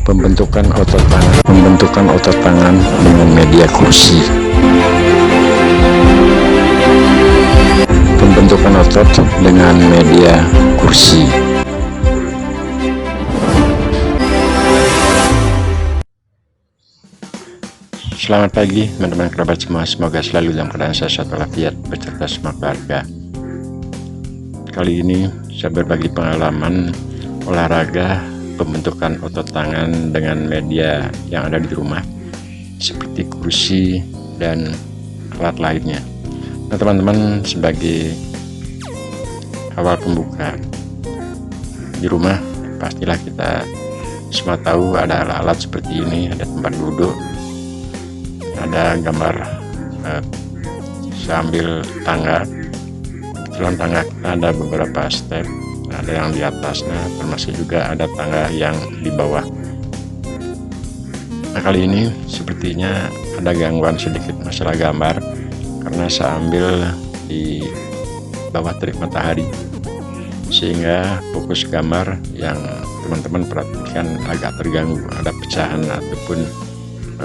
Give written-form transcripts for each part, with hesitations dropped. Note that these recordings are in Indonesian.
Pembentukan otot tangan dengan media kursi. Pembentukan otot dengan media kursi. Selamat pagi teman-teman kerabat semua, semoga selalu dalam keadaan sehat walafiat beserta semua keluarga. Kali ini saya berbagi pengalaman olahraga pembentukan otot tangan dengan media yang ada di rumah seperti kursi dan alat lainnya. Nah teman-teman, sebagai awal pembuka, di rumah pastilah kita semua tahu ada alat-alat seperti ini, ada tempat duduk, ada gambar sambil tangga. Kebetulan tangga kita ada beberapa step, ada yang di atasnya, termasuk juga ada tangga yang di bawah. Nah kali ini sepertinya ada gangguan sedikit masalah gambar karena saya ambil di bawah terik matahari, sehingga fokus gambar yang teman-teman perhatikan agak terganggu, ada pecahan ataupun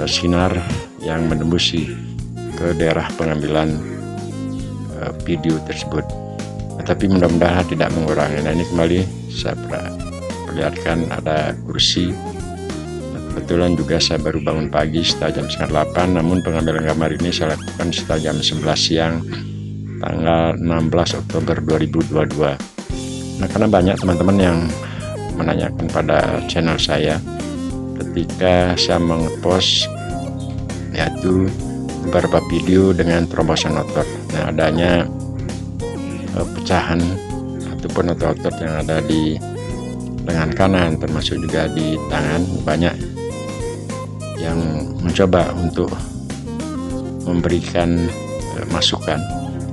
sinar yang menembus ke daerah pengambilan video tersebut. Tapi mudah-mudahan tidak mengurangi. Nah ini kembali saya perlihatkan ada kursi. Kebetulan juga saya baru bangun pagi setelah jam 7:30, namun pengambilan gambar ini saya lakukan setelah jam 11 siang tanggal 16 Oktober 2022. Nah karena banyak teman-teman yang menanyakan pada channel saya ketika saya mengepost yaitu beberapa video dengan terobosan otot. Nah adanya pecahan ataupun otot-otot yang ada di lengan kanan, termasuk juga di tangan, banyak yang mencoba untuk memberikan masukan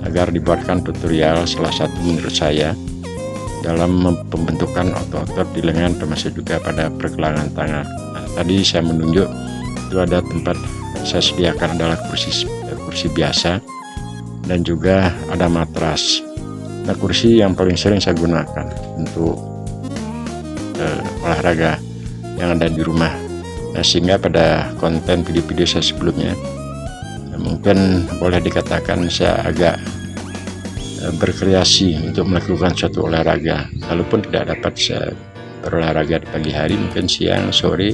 agar dibuatkan tutorial, salah satu menurut saya dalam pembentukan otot-otot di lengan, termasuk juga pada pergelangan tangan. Nah, tadi saya menunjuk itu ada tempat saya sediakan adalah kursi biasa dan juga ada matras. Nah kursi yang paling sering saya gunakan untuk olahraga yang ada di rumah. Nah, sehingga pada konten video-video saya sebelumnya mungkin boleh dikatakan saya agak berkreasi untuk melakukan suatu olahraga, walaupun tidak dapat saya berolahraga di pagi hari, mungkin siang, sore,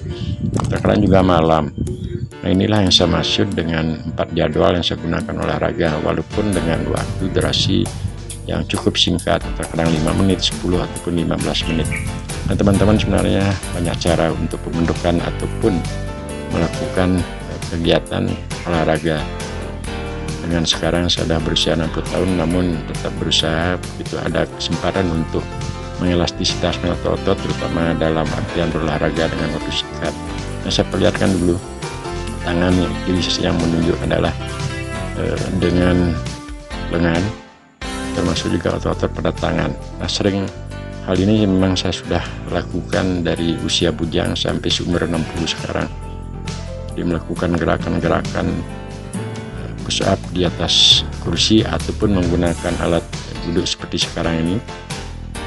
terkadang juga malam. Nah inilah yang saya maksud dengan 4 jadwal yang saya gunakan olahraga, walaupun dengan waktu durasi yang cukup singkat, terkadang 5 menit, 10 ataupun 15 menit. Nah teman-teman, sebenarnya banyak cara untuk pembentukan ataupun melakukan kegiatan olahraga. Dengan sekarang saya sudah berusia 60 tahun, namun tetap berusaha begitu ada kesempatan untuk mengelastisitas otot, terutama dalam artian berolahraga dengan waktu singkat. Nah saya perlihatkan dulu tangan yang kiri yang menunjuk adalah dengan lengan, termasuk juga otot-otot pada tangan. Nah sering hal ini memang saya sudah lakukan dari usia bujang sampai seumur 60 sekarang. Jadi melakukan gerakan-gerakan push up di atas kursi ataupun menggunakan alat duduk seperti sekarang ini.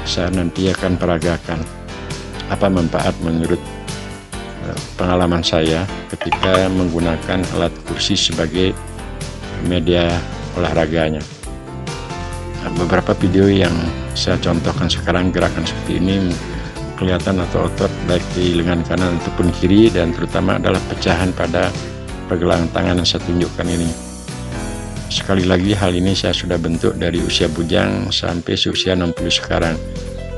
Saya nanti akan peragakan apa manfaat menurut pengalaman saya ketika menggunakan alat kursi sebagai media olahraganya. Nah, beberapa video yang saya contohkan sekarang gerakan seperti ini kelihatan otot-otot baik di lengan kanan ataupun kiri, dan terutama adalah pecahan pada pergelangan tangan yang saya tunjukkan ini. Sekali lagi, hal ini saya sudah bentuk dari usia bujang sampai usia 60 sekarang.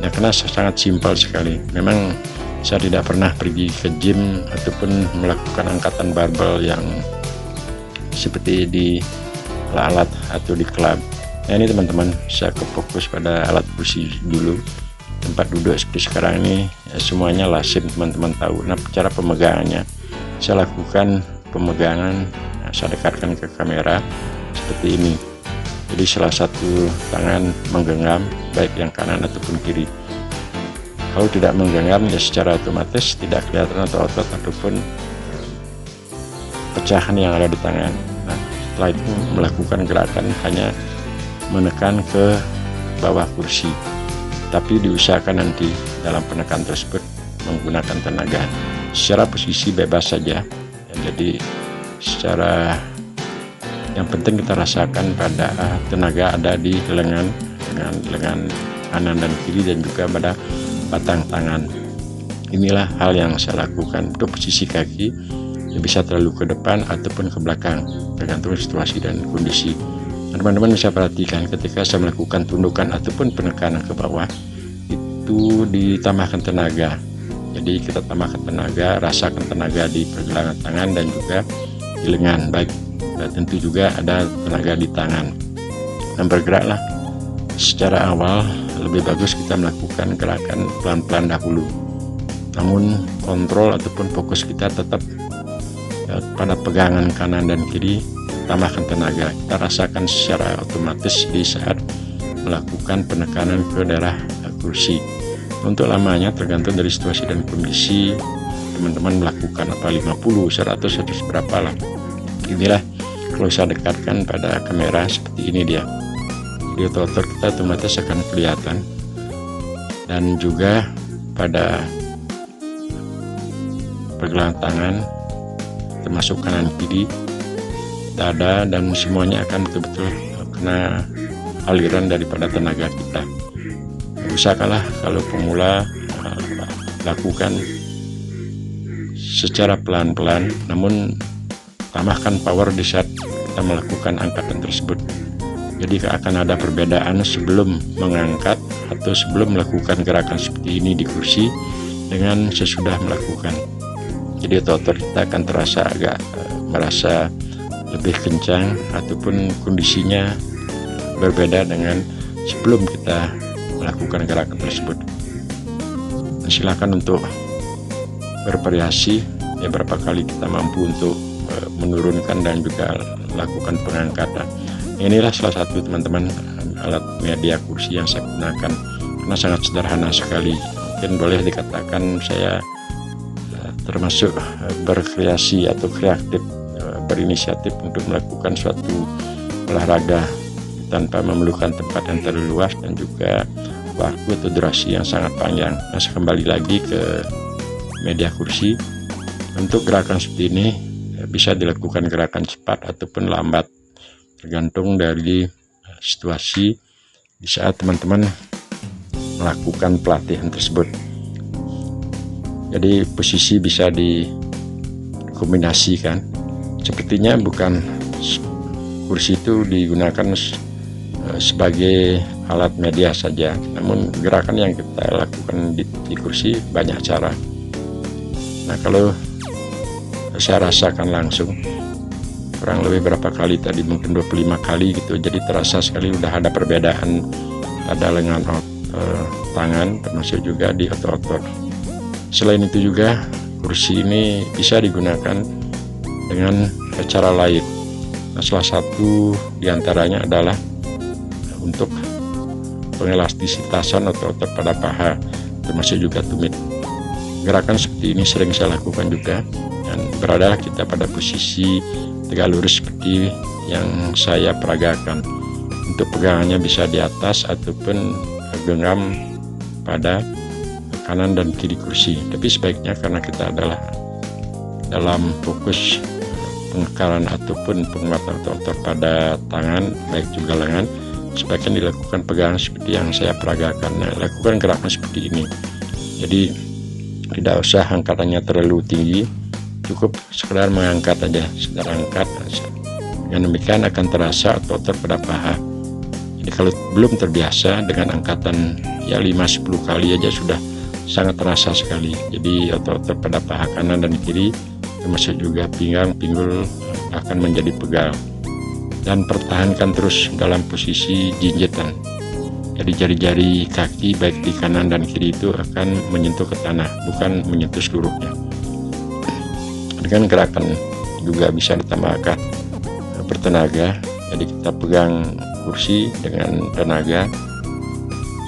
Nah karena sangat simpel sekali, memang saya tidak pernah pergi ke gym ataupun melakukan angkatan barbel yang seperti di alat atau di klub. Nah ini teman-teman, saya fokus pada alat kursi dulu. Tempat duduk seperti sekarang ini ya, semuanya lazim teman-teman tahu. Nah cara pemegangannya, saya lakukan pemegangan, saya dekatkan ke kamera seperti ini. Jadi salah satu tangan menggenggam baik yang kanan ataupun kiri. Kalau tidak menggenggam ya secara otomatis tidak kelihatan otot-otot ataupun pecahan yang ada di tangan. Nah setelah itu melakukan gerakan hanya menekan ke bawah kursi, tapi diusahakan nanti dalam penekan tersebut menggunakan tenaga secara posisi bebas saja. Jadi secara yang penting kita rasakan pada tenaga ada di lengan, dengan lengan kanan dan kiri, dan juga pada batang tangan. Inilah hal yang saya lakukan. Untuk posisi kaki yang bisa terlalu ke depan ataupun ke belakang, tergantung situasi dan kondisi. Teman-teman bisa perhatikan ketika saya melakukan tundukan ataupun penekanan ke bawah, itu ditambahkan tenaga. Jadi kita tambahkan tenaga, rasakan tenaga di pergelangan tangan dan juga di lengan. Baik, tentu juga ada tenaga di tangan. Dan bergeraklah. Secara awal lebih bagus kita melakukan gerakan pelan-pelan dahulu, namun kontrol ataupun fokus kita tetap pada pegangan kanan dan kiri, tambahkan tenaga. Kita rasakan secara otomatis di saat melakukan penekanan ke daerah kursi. Untuk lamanya tergantung dari situasi dan kondisi, teman-teman melakukan apa 50, 100, 100 berapa lah. Inilah kalau saya dekatkan pada kamera seperti ini dia. Di otot kita otomatis akan kelihatan, dan juga pada pergelangan tangan termasuk kanan kiri, dada, dan semuanya akan betul-betul kena aliran daripada tenaga kita. Usahakanlah kalau pemula lakukan secara pelan-pelan, namun tambahkan power di saat kita melakukan angkatan tersebut. Jadi akan ada perbedaan sebelum mengangkat atau sebelum melakukan gerakan seperti ini di kursi dengan sesudah melakukan. Jadi otot kita akan terasa agak merasa lebih kencang ataupun kondisinya berbeda dengan sebelum kita melakukan gerakan tersebut. Silakan untuk bervariasi ya, berapa kali kita mampu untuk menurunkan dan juga lakukan pengangkatan. Inilah salah satu teman-teman alat media kursi yang saya gunakan, karena sangat sederhana sekali. Mungkin boleh dikatakan saya termasuk berkreasi atau kreatif, berinisiatif untuk melakukan suatu olahraga tanpa memerlukan tempat yang terlalu luas dan juga waktu atau durasi yang sangat panjang. Nah, kembali lagi ke media kursi. Untuk gerakan seperti ini bisa dilakukan gerakan cepat ataupun lambat, tergantung dari situasi di saat teman-teman melakukan pelatihan tersebut. Jadi posisi bisa dikombinasikan. Sepertinya bukan kursi itu digunakan sebagai alat media saja, namun gerakan yang kita lakukan di kursi banyak cara. Nah, kalau saya rasakan langsung kurang lebih berapa kali tadi, mungkin 25 kali gitu, jadi terasa sekali udah ada perbedaan pada lengan tangan, termasuk juga di otot-otot. Selain itu juga kursi ini bisa digunakan dengan cara lain. Nah, salah satu diantaranya adalah untuk pengelastisitasan otot-otot pada paha, termasuk juga tumit. Gerakan seperti ini sering saya lakukan juga, dan berada kita pada posisi tegak lurus seperti yang saya peragakan. Untuk pegangannya bisa di atas ataupun genggam pada kanan dan kiri kursi. Tapi sebaiknya karena kita adalah dalam fokus pengekaran ataupun penguatan otot pada tangan, baik juga lengan, sebaiknya dilakukan pegangan seperti yang saya peragakan. Nah, lakukan gerakan seperti ini. Jadi tidak usah angkatannya terlalu tinggi, cukup sekedar mengangkat aja, sedang angkat aja. Dengan demikian akan terasa otot pada paha. Jadi kalau belum terbiasa dengan angkatan ya 5-10 kali aja sudah sangat terasa sekali. Jadi otot-otot pada paha kanan dan kiri, termasuk juga pinggang, pinggul akan menjadi pegal. Dan pertahankan terus dalam posisi jinjetan. Jadi jari-jari kaki baik di kanan dan kiri itu akan menyentuh ke tanah, bukan menyentuh seluruhnya. Dengan gerakan juga bisa ditambahkan bertenaga. Jadi kita pegang kursi dengan tenaga.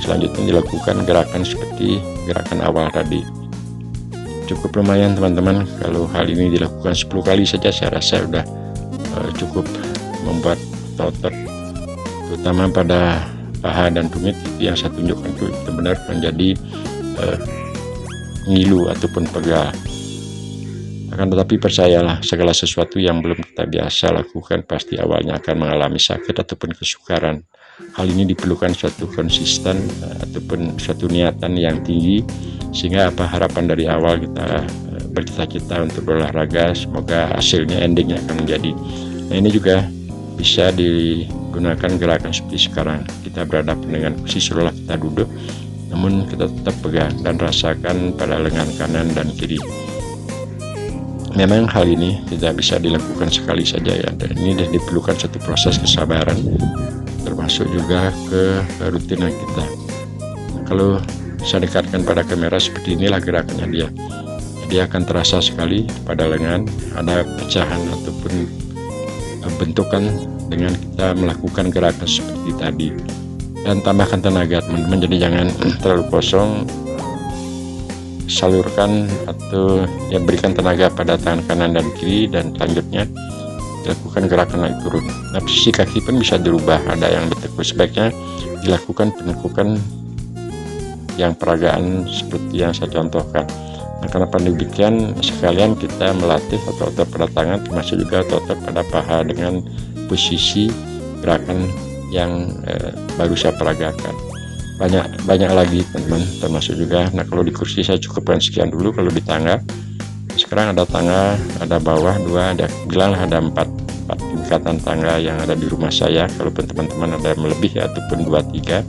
Selanjutnya dilakukan gerakan seperti gerakan awal tadi. Cukup lumayan teman-teman, kalau hal ini dilakukan 10 kali saja saya rasa sudah cukup membuat otot terutama pada paha dan tumit itu yang saya tunjukkan itu benar menjadi ngilu ataupun pegal. Akan tetapi percayalah, segala sesuatu yang belum kita biasa lakukan pasti awalnya akan mengalami sakit ataupun kesukaran. Hal ini diperlukan suatu konsisten ataupun suatu niatan yang tinggi, sehingga harapan dari awal kita bercita-cita untuk berolahraga, semoga hasilnya endingnya akan menjadi. Nah, ini juga bisa digunakan gerakan seperti sekarang. Kita berhadapan dengan posisi seolah kita duduk, namun kita tetap pegang dan rasakan pada lengan kanan dan kiri. Memang hal ini tidak bisa dilakukan sekali saja ya, dan ini diperlukan satu proses kesabaran, termasuk juga kerutinan kita. Nah, kalau saya dekatkan pada kamera seperti inilah gerakannya dia akan terasa sekali pada lengan, ada pecahan ataupun bentukan dengan kita melakukan gerakan seperti tadi. Dan tambahkan tenaga teman-teman, jadi jangan terlalu kosong, salurkan atau berikan tenaga pada tangan kanan dan kiri, dan selanjutnya dilakukan gerakan naik turun. Nah, posisi kaki pun bisa dirubah, ada yang ditekuk, sebaiknya dilakukan penekukan yang peragaan seperti yang saya contohkan. Nah, kenapa demikian? Sekalian kita melatih otot-otot pada tangan, termasuk juga otot-otot pada paha dengan posisi gerakan yang baru saya peragakan. Banyak lagi teman-teman, termasuk juga. Nah, kalau di kursi saya cukupkan sekian dulu. Kalau di tangga, sekarang ada tangga, ada bawah 2, bilanglah ada 4 tingkatan tangga yang ada di rumah saya. Kalaupun teman-teman ada yang lebih ataupun 2-3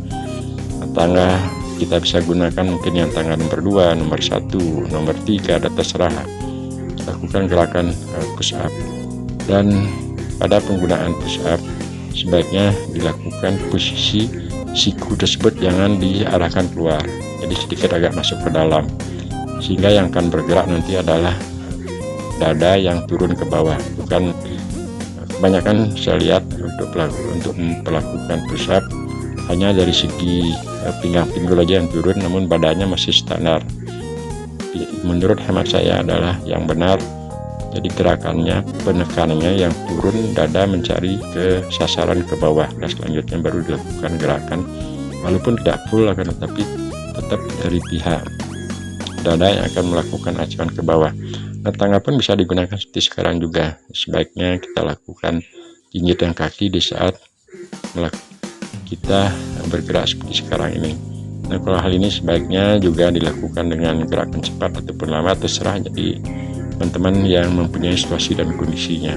tangga, kita bisa gunakan mungkin yang tangga nomor 2, nomor 1, nomor 3, ada terserah. Lakukan gerakan push up, dan pada penggunaan push up sebaiknya dilakukan posisi siku tersebut jangan diarahkan keluar, jadi sedikit agak masuk ke dalam, sehingga yang akan bergerak nanti adalah dada yang turun ke bawah. Bukan kebanyakan saya lihat untuk melakukan push up hanya dari segi pinggang pinggul aja yang turun, namun badannya masih standar. Menurut hemat saya adalah yang benar, jadi gerakannya, penekanannya yang turun, dada mencari ke sasaran ke bawah, dan selanjutnya baru dilakukan gerakan, walaupun tidak full akan tetapi tetap dari pihak dada yang akan melakukan acuan ke bawah. Nah, tangga pun bisa digunakan seperti sekarang juga. Sebaiknya kita lakukan jinjitan kaki di saat kita bergerak seperti sekarang ini. Nah, kalau hal ini sebaiknya juga dilakukan dengan gerakan cepat ataupun lama, terserah jadi teman-teman yang mempunyai situasi dan kondisinya.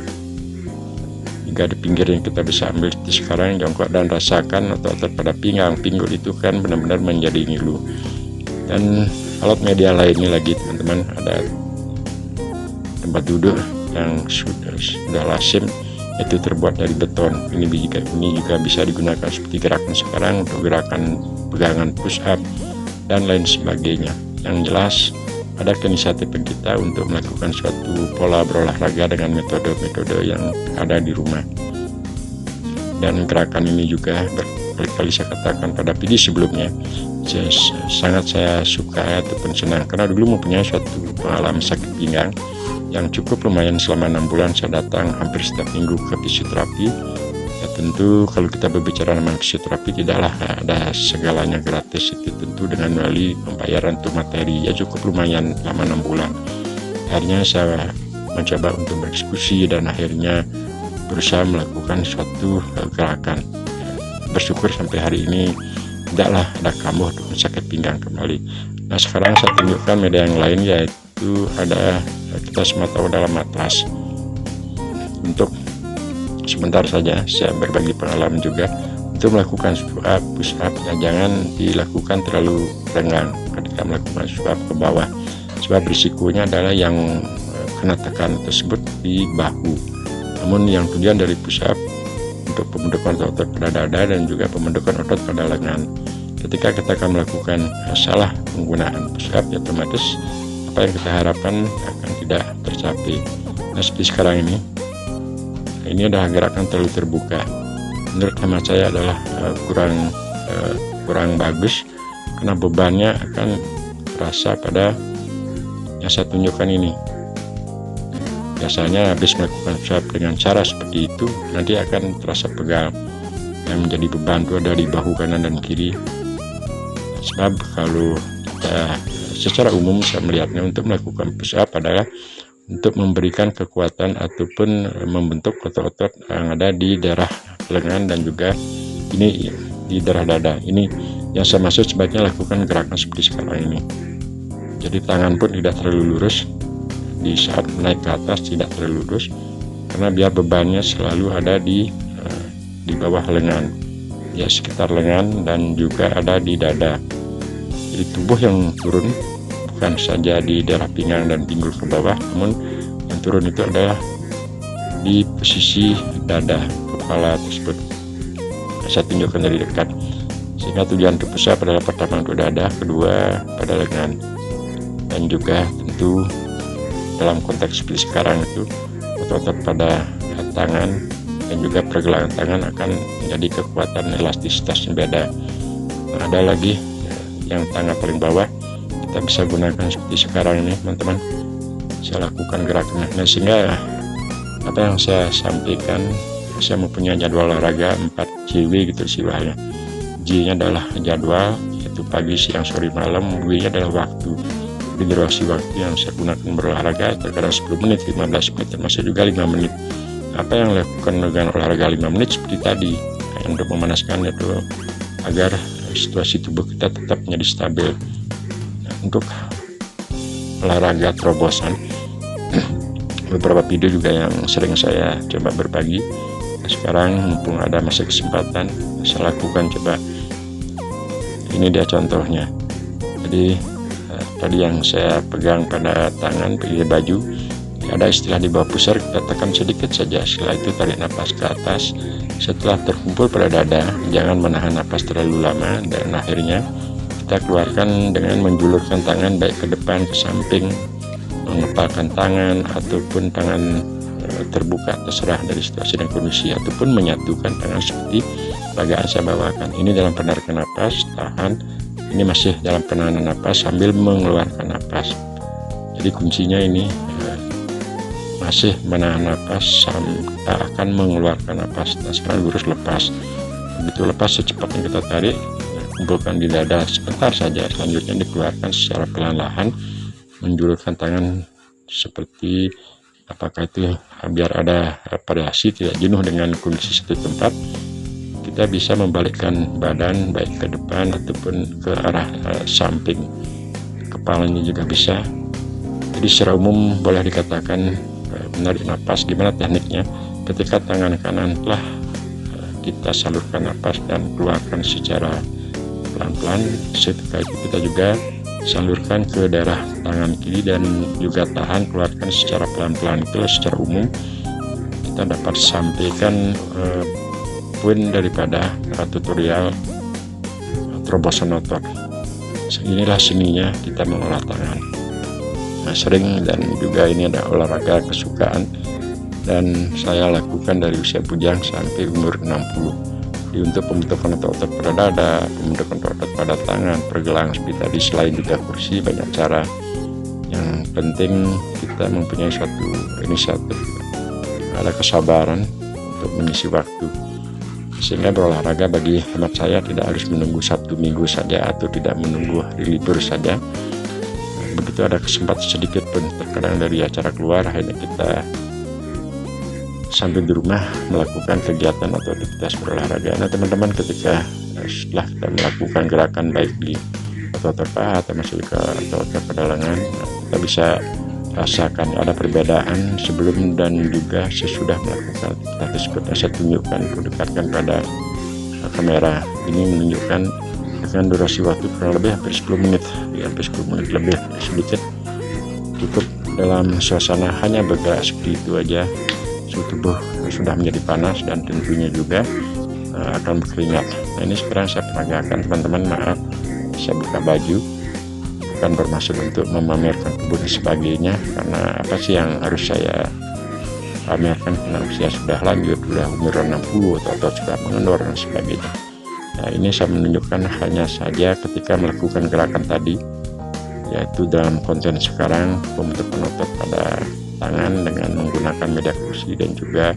Jika di pinggir yang kita bisa ambil seperti sekarang, jongkok dan rasakan otot-otot pada pinggang, pinggul itu kan benar-benar menjadi ngilu. Dan alat media lainnya lagi teman-teman, ada tempat duduk yang sudah lazim, itu terbuat dari beton. Ini juga bisa digunakan seperti gerakan sekarang untuk gerakan pegangan push up dan lain sebagainya. Yang jelas ada inisiatif kita untuk melakukan suatu pola berolahraga dengan metode-metode yang ada di rumah. Dan gerakan ini juga berkali-kali saya katakan pada video sebelumnya, sangat saya suka ataupun senang, karena dulu mempunyai suatu pengalaman sakit pinggang yang cukup lumayan. Selama 6 bulan saya datang hampir setiap minggu ke fisioterapi. Ya, tentu kalau kita berbicara tentang fisioterapi tidaklah ada segalanya gratis, itu tentu dengan melalui pembayaran untuk materi, ya cukup lumayan selama 6 bulan. Akhirnya saya mencoba untuk berdiskusi dan akhirnya berusaha melakukan suatu gerakan. Bersyukur sampai hari ini tidaklah ada kambuh atau sakit pinggang kembali. Nah, sekarang saya tunjukkan media yang lain, yaitu ada kita semua tahu dalam matras. Untuk sebentar saja saya berbagi pengalaman juga untuk melakukan push up ya, jangan dilakukan terlalu ringan ketika melakukan push up ke bawah, sebab risikonya adalah yang kena tekan tersebut di bahu. Namun yang tujuan dari push up untuk pembentukan otot pada dada dan juga pembentukan otot pada lengan. Ketika kita akan melakukan salah penggunaan push up, ya otomatis apa yang kita harapkan akan tidak tercapai. Nah, seperti sekarang ini adalah gerakan terlalu terbuka. Menurut hemat saya adalah kurang bagus, karena bebannya akan terasa pada yang saya tunjukkan ini. Biasanya habis melakukan push up dengan cara seperti itu, nanti akan terasa pegal. Yang menjadi beban itu ada di bahu kanan dan kiri. Sebab kalau kita secara umum saya melihatnya untuk melakukan push up adalah untuk memberikan kekuatan ataupun membentuk otot-otot yang ada di daerah lengan dan juga ini di daerah dada. Ini yang saya maksud, sebaiknya lakukan gerakan seperti sekarang ini. Jadi tangan pun tidak terlalu lurus, di saat naik ke atas tidak terlalu lurus, karena biar bebannya selalu ada di bawah lengan, ya sekitar lengan dan juga ada di dada. Jadi tubuh yang turun bukan saja di daerah pinggang dan pinggul ke bawah, namun yang turun itu adalah di posisi dada kepala tersebut. Saya tunjukkan dari dekat, sehingga tujuan pusat adalah pertama untuk dada, kedua pada lengan, dan juga tentu dalam konteks seperti sekarang itu otot-otot pada tangan dan juga pergelangan tangan akan menjadi kekuatan elastisitas yang beda. Nah, ada lagi yang tangan paling bawah, kita bisa gunakan seperti sekarang ini teman-teman. Saya lakukan gerakan, nah sehingga apa yang saya sampaikan, saya mempunyai jadwal olahraga 4 JW gitu istilahnya. J nya adalah jadwal, yaitu pagi, siang, sore, malam. W nya adalah waktu. Jadi durasi waktu yang saya gunakan berolahraga terkadang 10 menit, 15 menit, termasuk juga 5 menit. Apa yang dilakukan dengan olahraga 5 menit seperti tadi, untuk memanaskan itu agar situasi tubuh kita tetap menjadi stabil. Nah, untuk olahraga terobosan beberapa video juga yang sering saya coba berbagi. Sekarang mumpung ada masa kesempatan, saya lakukan coba. Ini dia contohnya. Jadi tadi yang saya pegang pada tangan, pakai baju, ada istilah di bawah pusar, kita tekan sedikit saja. Setelah itu tarik nafas ke atas. Setelah terkumpul pada dada, jangan menahan nafas terlalu lama, dan akhirnya kita keluarkan dengan menjulurkan tangan baik ke depan, ke samping, mengepalkan tangan ataupun tangan terbuka, terserah dari situasi dan kondisi, ataupun menyatukan tangan seperti peragaan saya bawakan. Ini dalam penarikan nafas, tahan. Ini masih dalam penahanan nafas sambil mengeluarkan nafas. Jadi kuncinya ini masih menahan nafas sampai akan mengeluarkan nafas. Nah, sekarang lurus lepas. Begitu lepas, secepatnya kita tarik, kumpulkan di dada sebentar saja. Selanjutnya dikeluarkan secara perlahan-lahan, menjulurkan tangan seperti apakah itu biar ada variasi, tidak jenuh dengan kondisi satu tempat. Kita bisa membalikkan badan baik ke depan ataupun ke arah samping, kepalanya juga bisa. Jadi secara umum boleh dikatakan menarik nafas. Gimana tekniknya? Ketika tangan kanan telah kita salurkan nafas dan keluarkan secara pelan-pelan, setelah itu kita juga salurkan ke daerah tangan kiri dan juga tahan, keluarkan secara pelan-pelan. Itu secara umum kita dapat sampaikan poin daripada tutorial terobosan otot. Inilah seninya kita mengolah tangan. Nah, sering dan juga ini ada olahraga kesukaan dan saya lakukan dari usia bujang sampai umur 60. Jadi untuk pembentukan otot pada dada, pembentukan otot pada tangan, pergelangan seperti tadi, selain juga kursi, banyak cara. Yang penting kita mempunyai suatu inisiatif, ada kesabaran untuk mengisi waktu, sehingga berolahraga bagi hemat saya tidak harus menunggu Sabtu Minggu saja atau tidak menunggu hari libur saja. Begitu ada kesempatan sedikit pun, terkadang dari acara keluar, akhirnya kita sambil di rumah melakukan kegiatan atau aktivitas berolahraga. Nah teman-teman, ketika setelah kita melakukan gerakan baik di otot paha atau masuk ke otot pada lengan, kita bisa rasakan ada perbedaan sebelum dan juga sesudah melakukan aktivitas tersebut. Saya tunjukkan, dekatkan pada kamera. Ini menunjukkan dengan durasi waktu kurang lebih hampir 10 menit, hampir 10 menit lebih sedikit, cukup dalam suasana hanya bergerak seperti itu aja. Suhu tubuh sudah menjadi panas dan tentunya juga akan berkeringat. Nah, ini sekarang saya peragakan teman-teman, maaf saya buka baju, bukan bermaksud untuk memamerkan tubuh dan sebagainya, karena apa sih yang harus saya pamerkan, karena usia sudah lanjut, sudah umur 60 atau sudah mengendor dan sebagainya. Nah, ini saya menunjukkan hanya saja ketika melakukan gerakan tadi, yaitu dalam konten sekarang pembentukan otot pada tangan dengan menggunakan media kursi dan juga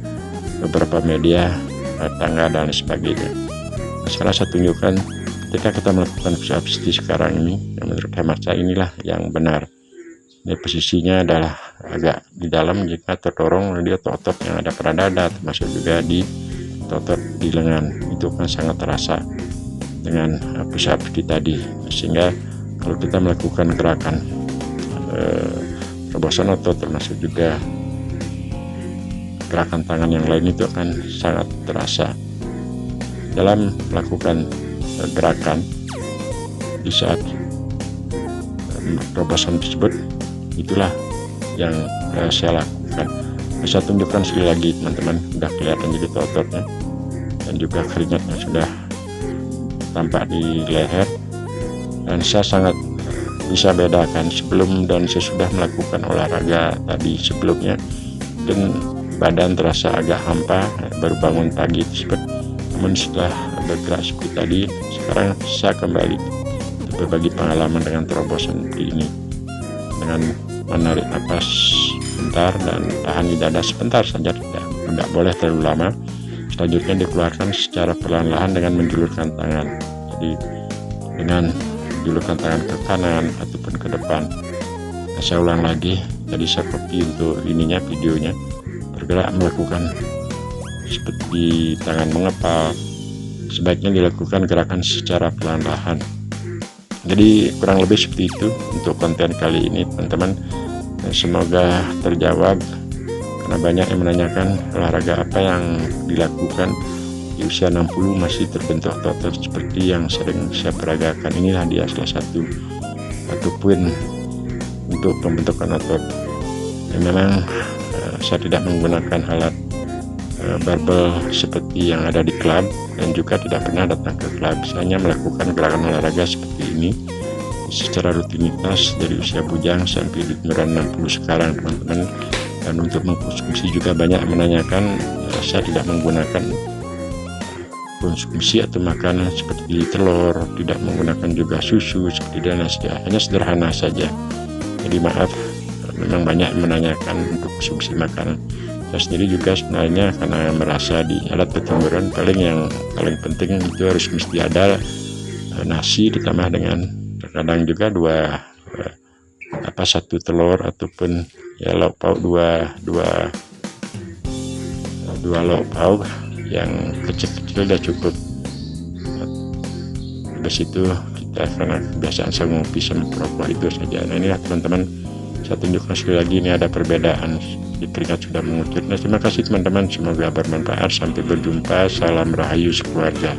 beberapa media tangga dan sebagainya. Sekarang saya tunjukkan ketika kita melakukan seperti sekarang ini, yang menurut hemat saya inilah yang benar. Ini posisinya adalah agak di dalam, jika terdorong dia ke otot yang ada pada dada, termasuk juga di otot di lengan, itu kan sangat terasa dengan pusat kita tadi. Sehingga kalau kita melakukan gerakan terobosan otot, termasuk juga gerakan tangan yang lain, itu akan sangat terasa dalam melakukan gerakan di saat terobosan tersebut. Itulah yang saya lakukan. Saya tunjukkan sekali lagi teman-teman, udah kelihatan jadi ototnya dan juga keringatnya sudah tampak di leher, dan saya sangat bisa bedakan sebelum dan sesudah melakukan olahraga tadi sebelumnya. Dan badan terasa agak hampa, baru bangun pagi tersebut, namun setelah bergerak seperti tadi, sekarang saya kembali berbagi pengalaman dengan terobosan seperti ini, dengan menarik napas sebentar dan tahan di dada sebentar saja, tidak boleh terlalu lama. Selanjutnya dikeluarkan secara perlahan-lahan dengan menjulurkan tangan. Jadi dengan menjulurkan tangan ke kanan ataupun ke depan. Nah, saya ulang lagi, tadi saya copy untuk ininya, videonya. Bergerak melakukan seperti tangan mengepal, sebaiknya dilakukan gerakan secara perlahan-lahan. Jadi kurang lebih seperti itu untuk konten kali ini teman-teman. Semoga terjawab, karena banyak yang menanyakan olahraga apa yang dilakukan di usia 60 masih terbentuk otot seperti yang sering saya peragakan. Inilah dia salah satu poin untuk pembentukan otot. Dan memang saya tidak menggunakan alat barbel seperti yang ada di klub, dan juga tidak pernah datang ke klub. Saya hanya melakukan gerakan olahraga seperti ini secara rutinitas dari usia bujang sampai di umuran 60 sekarang teman-teman. Dan untuk mengkonsumsi juga banyak menanyakan, saya tidak menggunakan konsumsi atau makanan seperti telur, tidak menggunakan juga susu seperti dan hanya sederhana saja. Jadi maaf, memang banyak menanyakan untuk konsumsi makanan. Saya sendiri juga sebenarnya karena merasa di alat ketimburan yang paling penting itu harus mesti ada nasi ditambah dengan terkadang juga satu telur ataupun ya lauk pauk dua lauk pauk yang kecil-kecil udah cukup. Habis itu kita karena kebiasaan saya ngopi sama rokok itu saja. Nah inilah teman-teman, saya tunjukkan sekali lagi, ini ada perbedaan di keringat sudah mengucur. Nah terima kasih teman-teman, semoga bermanfaat. Sampai berjumpa, salam rahayu sekeluarga.